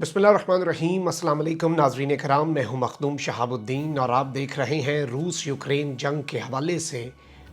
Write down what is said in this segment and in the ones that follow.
बिस्मिल्लाहिर्रहमानिर्रहीम। अस्सलाम वालेकुम नाज़रीन कराम, मैं हूं मखदूम शहाबुद्दीन और आप देख रहे हैं रूस यूक्रेन जंग के हवाले से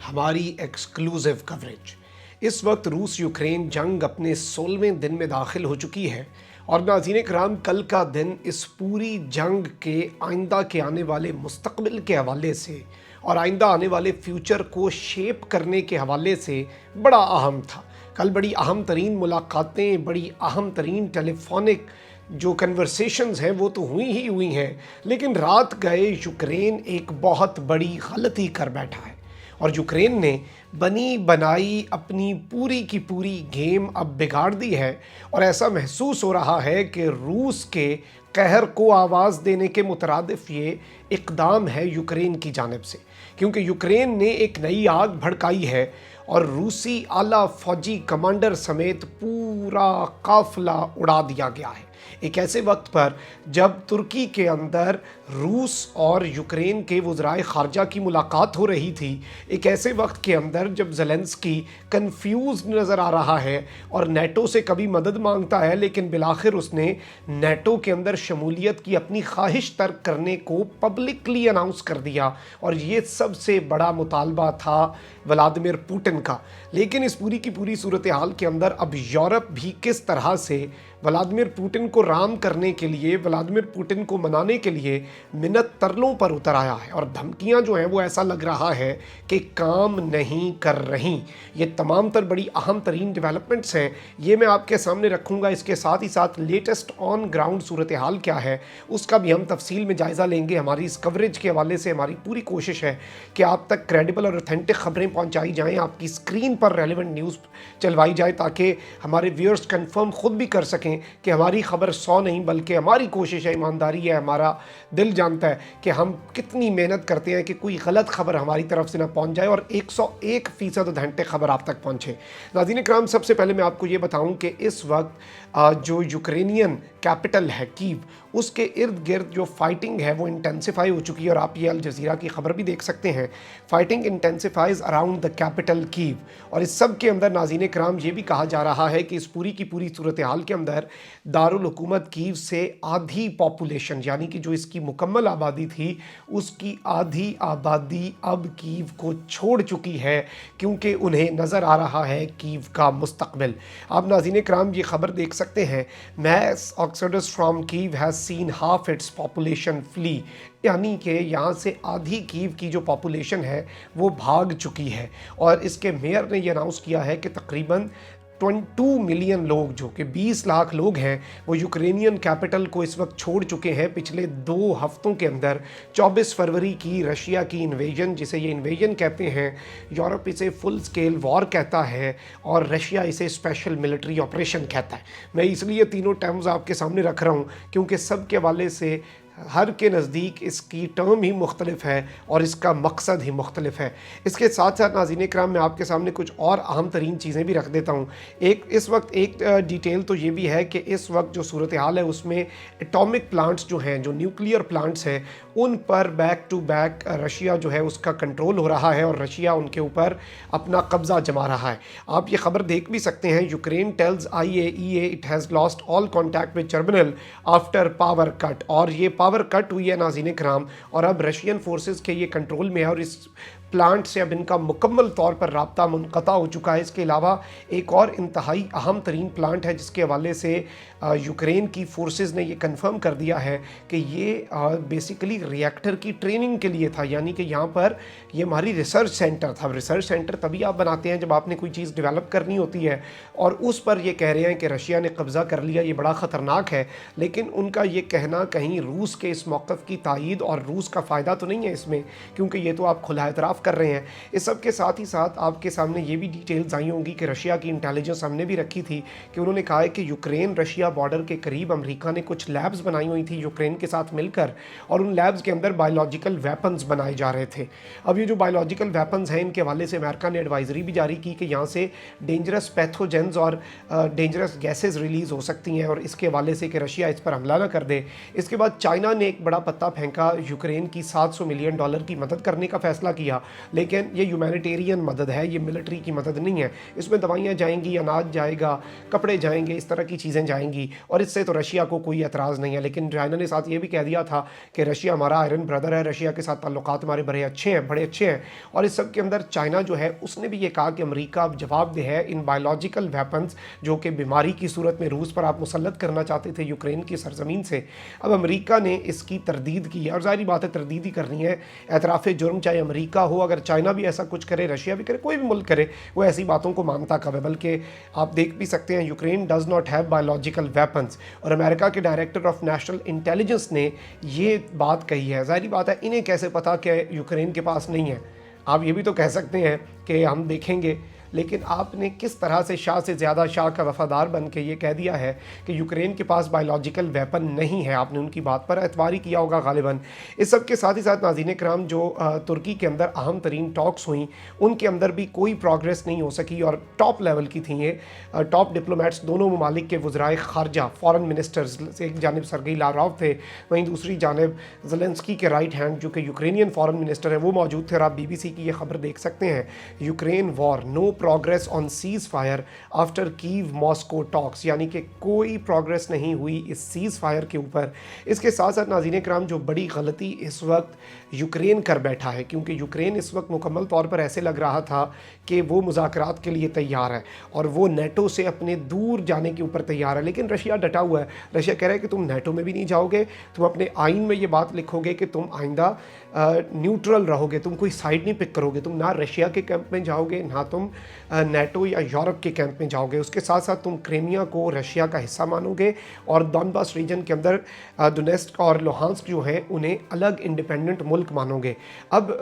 हमारी एक्सक्लूसिव कवरेज। इस वक्त रूस यूक्रेन जंग अपने 16वें दिन में दाखिल हो चुकी है और नाज़रीन कराम, कल का दिन इस पूरी जंग के आइंदा के आने वाले मुस्तकबिल के हवाले से और आइंदा आने वाले फ्यूचर को शेप करने के हवाले से बड़ा अहम था। कल बड़ी अहम तरीन मुलाकातें, बड़ी अहम तरीन टेलीफोनिक जो कन्वर्सेशंस हैं वो तो हुई ही हुई हैं, लेकिन रात गए यूक्रेन एक बहुत बड़ी गलती कर बैठा है और यूक्रेन ने बनी बनाई अपनी पूरी की पूरी गेम अब बिगाड़ दी है और ऐसा महसूस हो रहा है कि रूस के कहर को आवाज़ देने के मुतरादिफ ये इक़दाम है यूक्रेन की जानिब से, क्योंकि यूक्रेन ने एक नई आग भड़काई है और रूसी आला फौजी कमांडर समेत पूरा काफिला उड़ा दिया गया है। एक ऐसे वक्त पर जब तुर्की के अंदर रूस और यूक्रेन के वज़राए ख़ारजा की मुलाकात हो रही थी, एक ऐसे वक्त के अंदर जब ज़ेलेंस्की कंफ्यूज नज़र आ रहा है और नेटो से कभी मदद मांगता है, लेकिन बिलाखिर उसने नेटो के अंदर शमूलियत की अपनी ख्वाहिश तर्क करने को पब्लिकली अनाउंस कर दिया और ये सबसे बड़ा मुतालबा था व्लादिमीर पुतिन का। लेकिन इस पूरी की पूरी सूरत हाल के अंदर अब यूरोप भी किस तरह से व्लादिमीर पुतिन को राम करने के लिए, व्लादिमीर पुतिन को मनाने के लिए मिन्नत तरलों पर उतर आया है और धमकियां जो हैं वो ऐसा लग रहा है कि काम नहीं कर रही। ये तमाम तर बड़ी अहम तरीन डेवलपमेंट्स हैं, ये मैं आपके सामने रखूँगा। इसके साथ ही साथ लेटेस्ट ऑन ग्राउंड सूरत हाल क्या है उसका भी हम तफसील में जायज़ा लेंगे। हमारी इस कवरेज के हवाले से हमारी पूरी कोशिश है कि आप तक क्रेडिबल और ऑथेंटिक खबरें पहुँचाई जाएँ, आपकी स्क्रीन पर रेलिवेंट न्यूज़ चलवाई जाए ताकि हमारे व्यूअर्स कंफर्म खुद भी कर सकें कि हमारी खबर 100 नहीं बल्कि हमारी कोशिश है, ईमानदारी है, हमारा दिल जानता है कि हम कितनी मेहनत करते हैं कि कोई गलत खबर हमारी तरफ से ना पहुंच जाए और 101% ऑथेंटिक खबर आप तक पहुंचे। नाज़रीन इकराम, सबसे पहले मैं आपको ये बताऊं कि इस वक्त जो यूक्रेनियन कैपिटल है कीव, उसके इर्द गिर्द जो फाइटिंग है वो इंटेंसिफाई हो चुकी है और आप ये अल जज़ीरा की खबर भी देख सकते हैं। Fighting intensifies around the capital Kyiv और इस सब के अंदर नाज़रीन इकराम ये भी कहा जा रहा है कि इस पूरी की पूरी सूरत हाल के अंदर दारुल हुकूमत कीव से आधी पॉपुलेशन, यानी कि जो इसकी मुकम्मल आबादी थी उसकी आधी आबादी अब कीव को छोड़ चुकी है, क्योंकि उन्हें नज़र आ रहा है कीव का मुस्तकबिल। आप नाज़रीन इकराम ये खबर देख सकते हैं, mass exodus from Kyiv has seen half its population flee, यानी कि यहाँ से आधी कीव की जो पॉपुलेशन है वो भाग चुकी है और इसके मेयर ने ये अनाउंस किया है कि तकरीबन 22 मिलियन लोग, जो कि 20 लाख लोग हैं, वो यूक्रेनियन कैपिटल को इस वक्त छोड़ चुके हैं पिछले 2 हफ्तों के अंदर। 24 फरवरी की रशिया की इन्वेजन, जिसे ये इन्वेजन कहते हैं, यूरोप इसे फुल स्केल वॉर कहता है और रशिया इसे स्पेशल मिलिट्री ऑपरेशन कहता है। मैं इसलिए तीनों टर्म्स आपके सामने रख रहा हूँ क्योंकि सब के हवाले से हर के नज़दीक इसकी टर्म ही मुख्तलिफ है और इसका मकसद ही मुख्तलिफ है। इसके साथ साथ नाज़रीन इकराम, मैं आपके सामने कुछ और अहम तरीन चीज़ें भी रख देता हूँ। इस वक्त एक डिटेल तो ये भी है कि इस वक्त जो सूरत हाल है उसमें एटॉमिक प्लांट्स जो हैं, जो न्यूक्लियर प्लांट्स हैं, उन पर बैक टू बैक रशिया जो है उसका कंट्रोल हो रहा है और रशिया उनके ऊपर अपना कब्ज़ा जमा रहा है। आप ये खबर देख भी सकते हैं, Ukraine tells IAEA it has lost all contact with terminal after power cut, और ये पावर कट हुई है नाज़रीन इकराम और अब रशियन फोर्सेस के ये कंट्रोल में है और इस प्लांट से अब इनका मुकम्मल तौर पर राब्ता मुनक़ता हो चुका है। इसके अलावा एक और इंतहाई अहम तरीन प्लांट है जिसके हवाले से यूक्रेन की फोर्सेस ने ये कंफर्म कर दिया है कि ये बेसिकली रिएक्टर की ट्रेनिंग के लिए था, यानी कि यहाँ पर ये हमारी रिसर्च सेंटर था। रिसर्च सेंटर तभी आप बनाते हैं जब आपने कोई चीज़ डेवलप करनी होती है और उस पर ये कह रहे हैं कि रशिया ने कब्ज़ा कर लिया, ये बड़ा ख़तरनाक है। लेकिन उनका ये कहना कहीं रूस के इस मौक़िफ़ की तायीद और रूस का फ़ायदा तो नहीं है इसमें, क्योंकि ये तो आप खुला एतराफ़ कर रहे हैं। इस सब के साथ ही साथ आपके सामने ये भी डिटेल्स आई होंगी कि रशिया की इंटेलिजेंस हमने भी रखी थी कि उन्होंने कहा है कि यूक्रेन रशिया बॉर्डर के करीब अमेरिका ने कुछ लैब्स बनाई हुई थी यूक्रेन के साथ मिलकर और उन लैब्स के अंदर बायोलॉजिकल वेपन्स बनाए जा रहे थे। अब ये जो बायोलॉजिकल वेपन्स हैं इनके हवाले से अमेरिका ने एडवाइजरी भी जारी की कि यहाँ से डेंजरस पैथोजेंस और डेंजरस गैसेज रिलीज़ हो सकती हैं और इसके हवाले से कि रशिया इस पर हमला ना कर दे। इसके बाद चाइना ने एक बड़ा पत्ता फेंका, यूक्रेन की $700 मिलियन की मदद करने का फैसला किया लेकिन ये ह्यूमैनिटेरियन मदद है, ये मिलिट्री की मदद नहीं है। इसमें दवाइयाँ जाएंगी, अनाज जाएगा, कपड़े जाएंगे, इस तरह की चीज़ें जाएंगी, और इससे तो रशिया को कोई एतराज़ नहीं है। लेकिन चाइना ने साथ ये भी कह दिया था कि रशिया हमारा आयरन ब्रदर है, रशिया के साथ ताल्लुकात हमारे बड़े अच्छे हैं। और इस सब के अंदर चाइना जो है उसने भी ये कहा कि अमेरिका अब जवाबदेह है इन बायोलॉजिकल वेपन्स जो कि बीमारी की सूरत में रूस पर आप मुसल्लत करना चाहते थे यूक्रेन की सरजमीन से। अब अमेरिका ने इसकी तरदीद की है, और ज़ाहिर बात है तरदीद ही करनी है। एतराफ़ जुर्म चाहे अमेरिका हो, अगर चाइना भी ऐसा कुछ करे, रशिया भी करे, कोई भी मुल्क करे, वो ऐसी बातों को मानता कब है। बल्कि आप देख भी सकते हैं Ukraine does not have biological weapons, और अमेरिका के डायरेक्टर ऑफ नेशनल इंटेलिजेंस ने ये बात कही है। ज़ाहिर बात है इन्हें कैसे पता कि यूक्रेन के पास नहीं है। आप ये भी तो कह सकते हैं कि हम देखेंगे, लेकिन आपने किस तरह से शाह से ज़्यादा शाह का वफ़ादार बन के ये कह दिया है कि यूक्रेन के पास बायोलॉजिकल वेपन नहीं है। आपने उनकी बात पर एतबार ही किया होगा गालिबन। इस सब के साथ ही साथ नाज़रीन कराम, जो तुर्की के अंदर अहम तरीन टॉक्स हुई, उनके अंदर भी कोई प्रोग्रेस नहीं हो सकी, और टॉप लेवल की थी ये। टॉप डिप्लोमेट्स दोनों ममालिक के वज़राए ख़ारजा, फॉरेन मिनिस्टर्स, एक जानिब सरगेई लाव्रोव थे, वहीं दूसरी जानिब ज़ेलेंस्की के राइट हैंड जो कि यूक्रेनियन फॉरेन मिनिस्टर हैं, वो मौजूद थे। और आप BBC की ये खबर देख सकते हैं, Ukraine war, no progress on ceasefire after Kyiv Moscow talks, यानी कि कोई प्रोग्रेस नहीं हुई इस सीज़ फायर के ऊपर। इसके साथ साथ नाज़रीन कराम, जो बड़ी गलती इस वक्त यूक्रेन कर बैठा है, क्योंकि यूक्रेन इस वक्त मुकम्मल तौर पर ऐसे लग रहा था कि वो मुज़ाकरात के लिए तैयार है और वो नेटो से अपने दूर जाने के ऊपर तैयार है। लेकिन रशिया डटा हुआ है। रशिया कह रहा है कि तुम नेटो में भी नहीं जाओगे, तुम अपने आइन में ये बात लिखोगे कि तुम आइंदा न्यूट्रल रहोगे, तुम कोई साइड नहीं पिक करोगे, तुम ना रशिया के कैंप में जाओगे, ना तुम नेटो या यूरोप के कैंप में जाओगे। उसके साथ साथ तुम क्रीमिया को रशिया का हिस्सा मानोगे, और डॉनबास रीजन के अंदर डोनेट्स्क और लुहांस्क जो हैं उन्हें अलग इंडिपेंडेंट मुल्क मानोगे। अब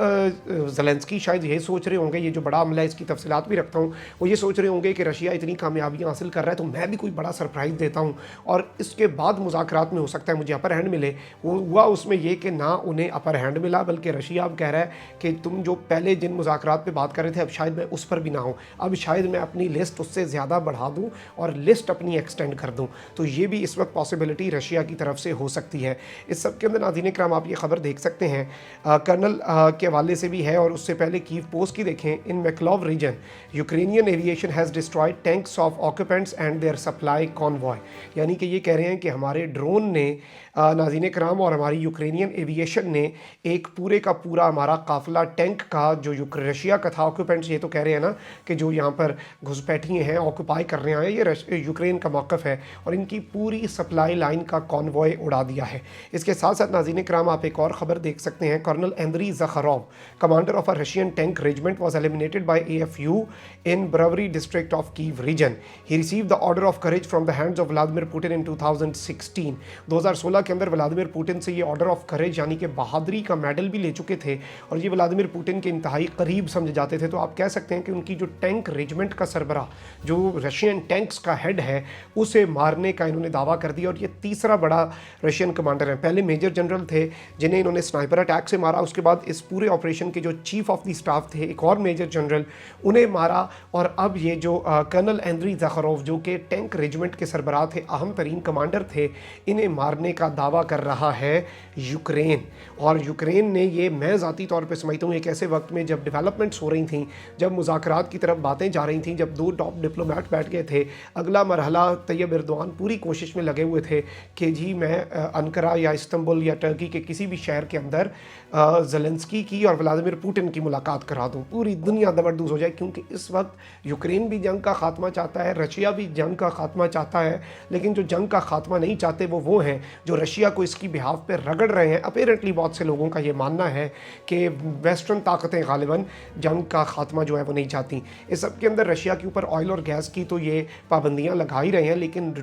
ज़ेलेंस्की शायद ये सोच रहे होंगे, ये जो बड़ा हमला है इसकी तफसीलात भी रखता हूँ, वो ये सोच रहे होंगे कि रशिया इतनी कामयाबियाँ हासिल कर रहा है तो मैं भी कोई बड़ा सरप्राइज़ देता हूँ, और इसके बाद मुज़ाकरात में हो सकता है मुझे अपर हैंड मिले। वो हुआ उसमें ये कि ना उन्हें अपर हैंड मिला, बल्कि रशिया अब कह रहा है कि तुम जो पहले जिन मुज़ाकरात पे बात कर रहे थे अब शायद मैं उस पर भी ना हूँ, अब शायद मैं अपनी लिस्ट उससे ज़्यादा बढ़ा दूँ और लिस्ट अपनी एक्सटेंड कर दूँ। तो ये भी इस वक्त पॉसिबिलिटी रशिया की तरफ से हो सकती है। इस सब के अंदर नाज़रीन कराम आप ये खबर देख सकते हैं, कर्नल के हवाले से भी है, और उससे पहले कीव पोस्ट की देखें। In Mykolaiv region Ukrainian aviation has destroyed tanks of occupants and their supply convoy, यानी कि ये कह रहे हैं कि हमारे ड्रोन ने नाज़रीन कराम और हमारी यूक्रेनियन एविएशन ने एक पूरे का पूरा हमारा काफ़िला टैंक का जो रशिया का था, ऑक्यूपेंट्स ये तो कह रहे हैं ना कि जो यहाँ पर घुसपैठिए हैं, ऑक्यूपाई कर रहे हैं, ये यूक्रेन का मौक़िफ़ है, और इनकी पूरी सप्लाई लाइन का कॉन्वॉय उड़ा दिया है। इसके साथ साथ नाज़रीन कराम आप एक और ख़बर देख सकते हैं, colonel Andrei Zakharov, commander of a Russian tank regiment was eliminated by AFU in Brovary district of Kyiv region. He received the order of courage from the hands of Vladimir Putin in 2016। 2016 के अंदर Vladimir Putin से ये order of करेज यानी कि बहादुरी का medal भी ले चुके थे, और ये व्लादिमीर पुतिन के इंतहाई करीब समझे जाते थे। तो आप कह सकते हैं कि उनकी जो टैंक रेजिमेंट का सरबरा, जो रशियन टैंक्स का हेड है, उसे मारने का इन्होंने दावा कर दिया, और ये तीसरा बड़ा रशियन कमांडर है। पहले मेजर जनरल थे जिन्हें इन्होंने स्नाइपर अटैक से मारा, उसके बाद इस पूरे ऑपरेशन के जो चीफ ऑफ द स्टाफ थे, एक और मेजर जनरल, उन्हें मारा, और अब ये जो कर्नल एंद्री ज़खरोव जो कि टैंक रेजिमेंट के सरबराह थे, अहम तरीन कमांडर थे, इन्हें मारने का दावा कर रहा है यूक्रेन। और यूक्रेन ने ये, मैं ज़ाती तौर पे समझता हूँ, एक ऐसे वक्त में जब डेवलपमेंट्स हो रही थी, जब मुज़ाकरात की तरफ बातें जा रही थी, जब दो टॉप डिप्लोमेट बैठ गए थे, अगला मरहला तैयब एर्दोआन पूरी कोशिश में लगे हुए थे कि जी मैं अंकारा या इस्तांबुल या टर्की के किसी भी शहर के अंदर ज़ेलेंस्की की और व्लादिमीर पुतिन की मुलाकात करा दूँ, पूरी दुनिया दबरदूस हो जाए। क्योंकि इस वक्त यूक्रेन भी जंग का खात्मा चाहता है, रशिया भी जंग का खात्मा चाहता है, लेकिन जो जंग का खात्मा नहीं चाहते वो हैं जो रशिया को इसकी बिहाफ पे रगड़ रहे हैं। अपेरेंटली बहुत से लोगों का ये मानना है कि वेस्टर्न ताकतें गालिबन जंग का खात्मा जो है वो नहीं चाहती। इस सब के अंदर रशिया के ऊपर ऑयल और गैस की तो ये पाबंदियाँ लगा ही रहे हैं, लेकिन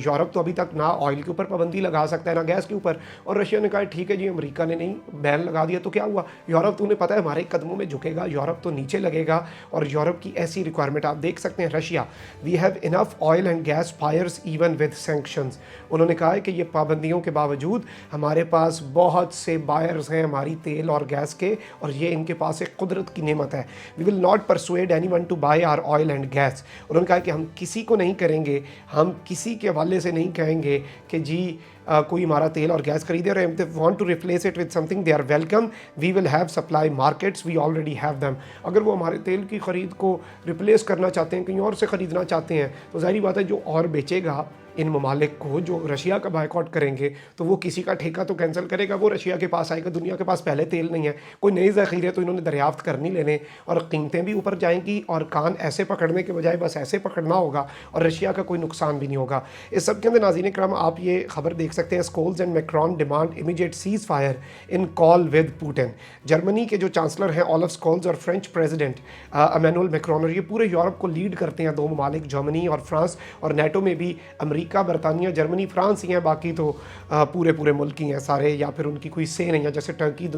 यूरोप तो अभी तक ना ऑयल के ऊपर पाबंदी लगा सकता है ना गैस के ऊपर। और रशिया ने कहा ठीक है जी, अमेरिका ने नहीं बैन लगा दिया तो क्या हुआ, यूरोप तो उन्हें पता है हमारे कदमों में झुकेगा, यूरोप तो नीचे लगेगा। और यूरोप की ऐसी रिक्वायरमेंट आप देख सकते हैं, Russia, we have enough oil and gas fires even with sanctions. उन्होंने कहा है कि ये पाबंदियों के बावजूद हमारे पास बहुत से बायर्स हैं हमारी तेल और गैस के, और ये इनके पास एक कुदरत की नेमत है। We will not persuade anyone want to buy our oil and gas. उन्होंने कहा कि हम किसी को नहीं करेंगे, हम किसी के हवाले से नहीं कहेंगे कि जी कोई हमारा तेल और गैस खरीदे, और they want to replace it with something they are welcome, we will have supply markets, we already have them. अगर वो हमारे तेल की ख़रीद को रिप्लेस करना चाहते हैं, कहीं और से ख़रीदना चाहते हैं, तो ज़ाहिर बात है जो और बेचेगा इन ममालिक को, जो रशिया का बायकॉट करेंगे, तो वो किसी का ठेका तो कैंसिल करेगा, वो रशिया के पास आएगा। दुनिया के पास पहले तेल नहीं है, कोई नई ज़ख़ीरे तो इन्होंने दरियाफ्त करनी लेने, और कीमतें भी ऊपर जाएंगी, और कान ऐसे पकड़ने के बजाय बस ऐसे पकड़ना होगा, और रशिया का कोई नुकसान भी नहीं होगा। इस सब के अंदर नाज़रीन इकराम आप ये खबर देख सकते हैं, Scholz and Macron demand immediate ceasefire in call with Putin. Germany के जो चांसलर हैं ओलफ स्कोल्स और फ्रेंच प्रेसिडेंट इमैनुअल मैक्रॉन, और ये पूरे यूरोप को लीड करते हैं, दो ममालिक जर्मनी और फ्रांस, और नेटो में भी अमेरिका, बरतानिया, जर्मनी, फ्रांस ही हैं, बाकी तो पूरे मुल्क ही हैं सारे, या फिर उनकी कोई से नहीं है। जैसे टर्की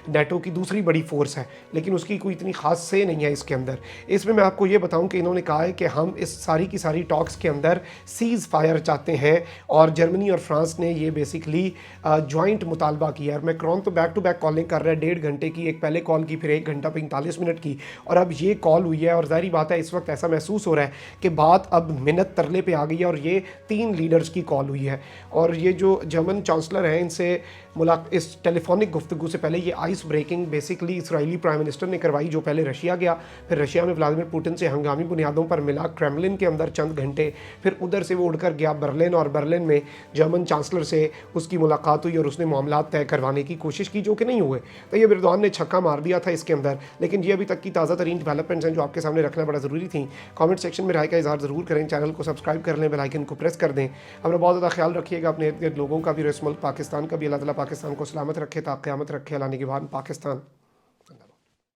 नेटो की दूसरी बड़ी फोर्स है, लेकिन उसकी कोई इतनी खास से नहीं है इसके अंदर। इसमें मैं आपको ये बताऊं कि इन्होंने कहा है कि हम इस सारी की सारी टॉक्स के अंदर सीज़ फायर चाहते हैं, और जर्मनी और फ्रांस ने ये बेसिकली जॉइंट मुतालबा किया है। मैक्रोन तो बैक टू बैक कॉलिंग कर रहा है, 1.5 घंटे की, एक पहले कॉल की, फिर 1 घंटा 45 मिनट की, और अब ये कॉल हुई है। और ज़ाहिर बात है इस वक्त ऐसा महसूस हो रहा है कि बात अब मिनट तरले पे आ गई है, और ये 3 लीडर्स की कॉल हुई है। और ये जो जर्मन चांसलर हैं, इनसे इस टेलीफोनिक गुफ्तगू से पहले ये ice breaking basically Israeli prime minister ने करवाई, जो पहले रशिया गया, फिर रशिया में व्लादिमीर पुतिन से हंगामी बुनियादों पर मिला क्रेमलिन के अंदर चंद घंटे, फिर उधर से वो उड़कर गया बर्लिन, और बर्लिन में जर्मन चांसलर से उसकी मुलाकात हुई, और उसने मामला तय करवाने की कोशिश की, जो कि नहीं हुए। तो ये एर्दोगान ने छक्का मार दिया था इसके अंदर। लेकिन ये अभी तक की ताज़ा तरीन डेवलपमेंट्स हैं जो आपके सामने रखना बड़ा ज़रूरी थी। कमेंट सेक्शन में राय का इज़हार ज़रूर करें, चैनल को सब्सक्राइब कर लें, बेल आइकन को प्रेस कर दें। अपना बहुत ज़्यादा ख्याल रखिएगा, अपने इर्द गिर्द लोगों का भी, और इस मुल्क पाकिस्तान का भी। अल्लाह ताला पाकिस्तान को सलामत रखे, ता क़यामत रखे। अल्लाह निगहबान पाकिस्तान।